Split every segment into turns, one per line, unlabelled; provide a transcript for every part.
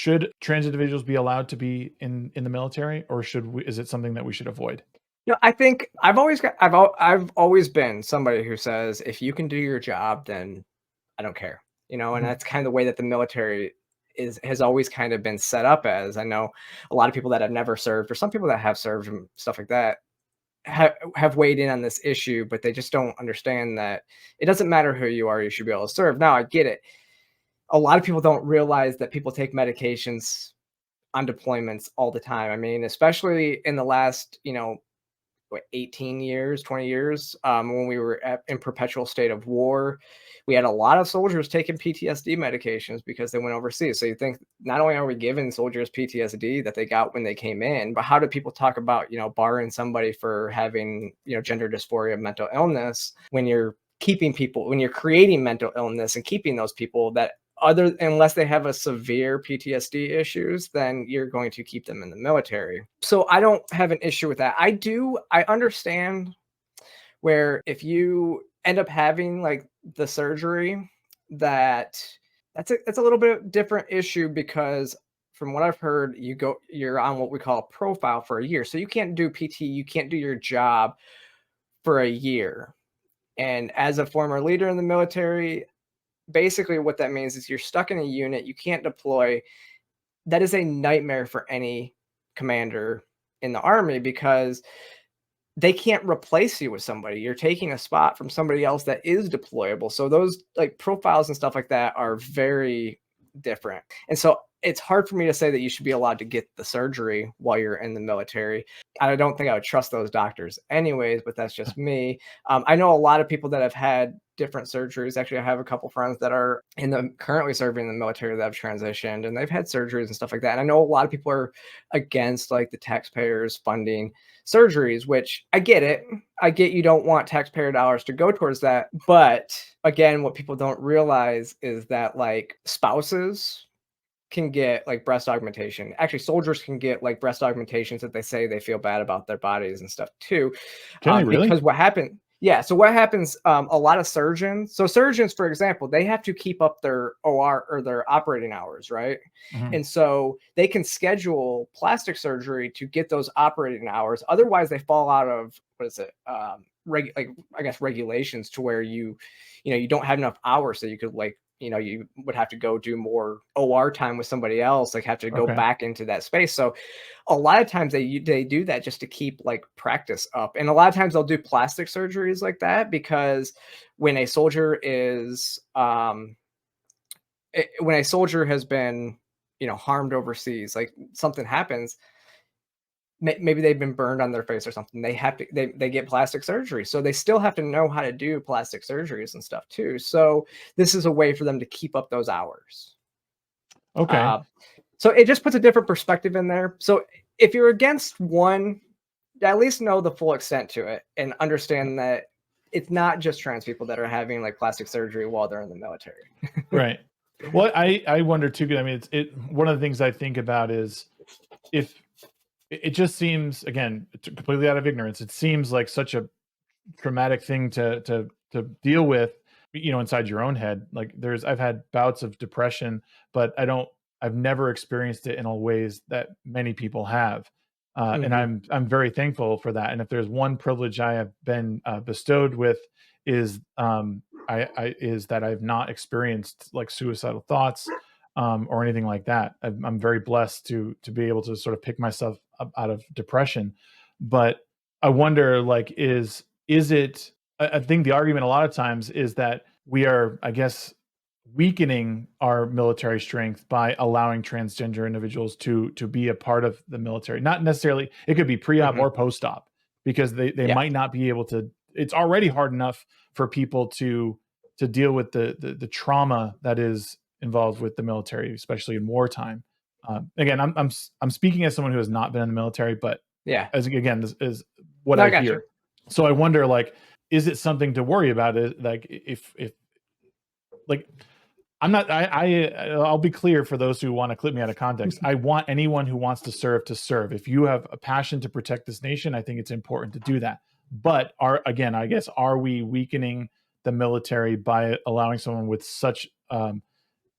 should trans individuals be allowed to be in the military, or is it something that we should avoid?
I think I've always been somebody who says if you can do your job, then I don't care. And
Mhm.
that's kind of the way that the military has always kind of been set up as. I know a lot of people that have never served, or some people that have served and stuff like that, have weighed in on this issue, but they just don't understand that it doesn't matter who you are, you should be able to serve. Now, I get it. A lot of people don't realize that people take medications on deployments all the time. I mean, especially in the last, 18 years, 20 years, when we were in perpetual state of war, we had a lot of soldiers taking PTSD medications because they went overseas. So you think not only are we giving soldiers PTSD that they got when they came in, but how do people talk about, barring somebody for having, gender dysphoria, mental illness, when you're when you're creating mental illness and keeping those people that unless they have a severe PTSD issues, then you're going to keep them in the military. So I don't have an issue with that. I understand where if you end up having like the surgery, that's a little bit different issue, because from what I've heard, you're on what we call a profile for a year. So you can't do PT, you can't do your job for a year. And as a former leader in the military, basically what that means is you're stuck in a unit, you can't deploy. That is a nightmare for any commander in the army, because they can't replace you with somebody. You're taking a spot from somebody else that is deployable. So those like profiles and stuff like that are very different. And so it's hard for me to say that you should be allowed to get the surgery while you're in the military. I don't think I would trust those doctors anyways, but that's just me. I know a lot of people that have had different surgeries. Actually, I have a couple friends that are currently serving in the military that have transitioned, and they've had surgeries and stuff like that. And I know a lot of people are against like the taxpayers funding surgeries, which I get it. I get you don't want taxpayer dollars to go towards that. But again, what people don't realize is that like spouses can get like breast augmentation. Actually, soldiers can get like breast augmentations if they say they feel bad about their bodies and stuff too.
Can they really?
Because what happened? Yeah. So what happens? A lot of surgeons. So surgeons, for example, they have to keep up their OR or their operating hours, right?
Mhm.
And so they can schedule plastic surgery to get those operating hours. Otherwise, they fall out of what is it? Like I guess regulations to where you don't have enough hours, so you could like you would have to go do more OR time with somebody else, like have to go
Okay.
back into that space. So a lot of times they do that just to keep like practice up. And a lot of times they'll do plastic surgeries like that because when a soldier is when a soldier has been harmed overseas, like something happens, maybe they've been burned on their face or something, they get plastic surgery, so they still have to know how to do plastic surgeries and stuff too. So this is a way for them to keep up those hours.
Okay.
uh, so it just puts a different perspective in there. So if you're against one, at least know the full extent to it and understand that it's not just trans people that are having like plastic surgery while they're in the military.
Right. Well, I wonder too. 'Cause I mean, it's one of the things I think about is if it just seems, again, completely out of ignorance, it seems like such a traumatic thing to deal with, inside your own head. Like I've had bouts of depression, but I've never experienced it in a ways that many people have. And
Hmm.
I'm very thankful for that. And if there's one privilege I have been bestowed with is is that I've not experienced like suicidal thoughts or anything like that. I'm very blessed to be able to sort of pick myself up out of depression. But I wonder, like, is it? I think the argument a lot of times is that we are, I guess, weakening our military strength by allowing transgender individuals to be a part of the military. Not necessarily, it could be pre-op
Hmm.
or post-op, because they
Yeah.
might not be able to. It's already hard enough for people to deal with the trauma that is involved with the military, especially in wartime. Again, I'm speaking as someone who has not been in the military, but
Yeah.
as again, this is what
No,
I
I got you.
hear. So I wonder, like, is it something to worry about? It like if like I'll be clear for those who want to clip me out of context. I want anyone who wants to serve to serve. If you have a passion to protect this nation, I think it's important to do that. But I guess, are we weakening the military by allowing someone with such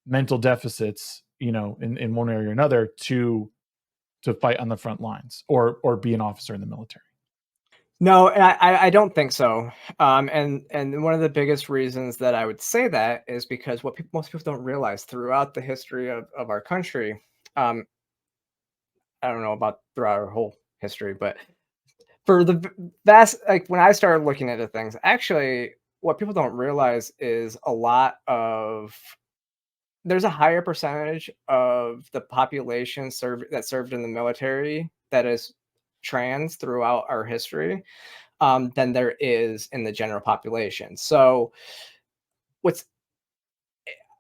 mental deficits in one area or another to fight on the front lines or be an officer in the military.
No, I don't think so. And one of the biggest reasons that I would say that is because what most people don't realize throughout the history of our country, um, I don't know about throughout our whole history, but for the vast, like when I started looking into things, actually, what people don't realize is a lot of there's a higher percentage of the population that served in the military that is trans throughout our history, than there is in the general population. So what's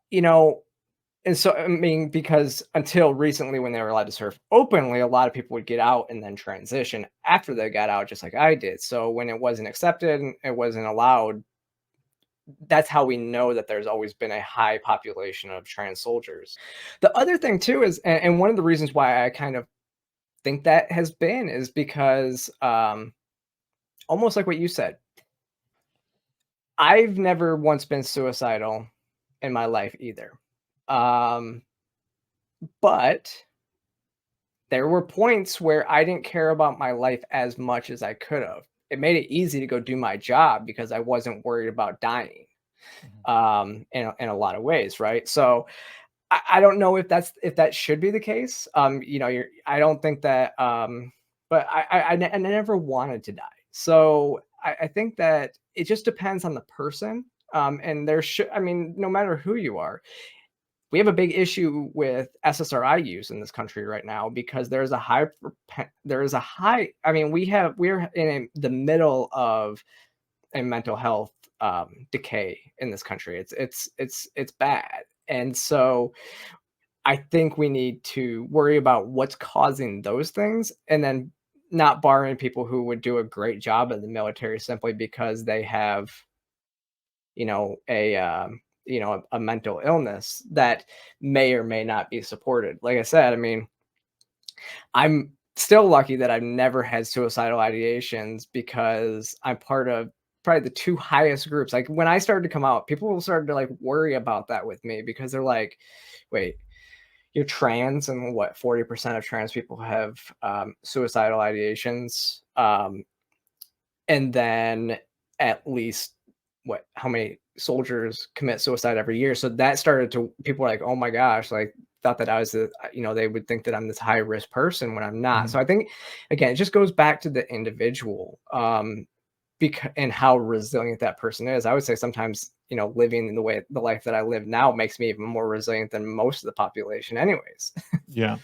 you know, and so I mean, because until recently, when they were allowed to serve openly, a lot of people would get out and then transition after they got out, just like I did. So when it wasn't accepted and it wasn't allowed, that's how we know that there's always been a high population of trans soldiers. The other thing too is, and one of the reasons why I kind of think that has been is because almost like what you said, I've never once been suicidal in my life either. Um, but there were points where I didn't care about my life as much as I could have. It made it easy to go do my job because I wasn't worried about dying,
Mhm.
in a lot of ways, right? So I don't know if that should be the case. I don't think that, but I never wanted to die. So I think that it just depends on the person. And there should, I mean, no matter who you are, we have a big issue with SSRI use in this country right now because there is a high. I mean, we're in the middle of a mental health decay in this country. It's bad, and so I think we need to worry about what's causing those things and then not barring people who would do a great job in the military simply because they have, a mental illness that may or may not be supported. Like I said, I mean, I'm still lucky that I've never had suicidal ideations because I'm part of probably the two highest groups. Like when I started to come out, people started to like worry about that with me because they're like, wait, you're trans and what 40% of trans people have suicidal ideations, and then at least what how many soldiers commit suicide every year, so that started to people were like, oh my gosh, like thought that I was they would think that I'm this high risk person when I'm not.
Mhm.
So I think again it just goes back to the individual, and how resilient that person is. I would say sometimes, living the life that I live now makes me even more resilient than most of the population anyways.
Yeah.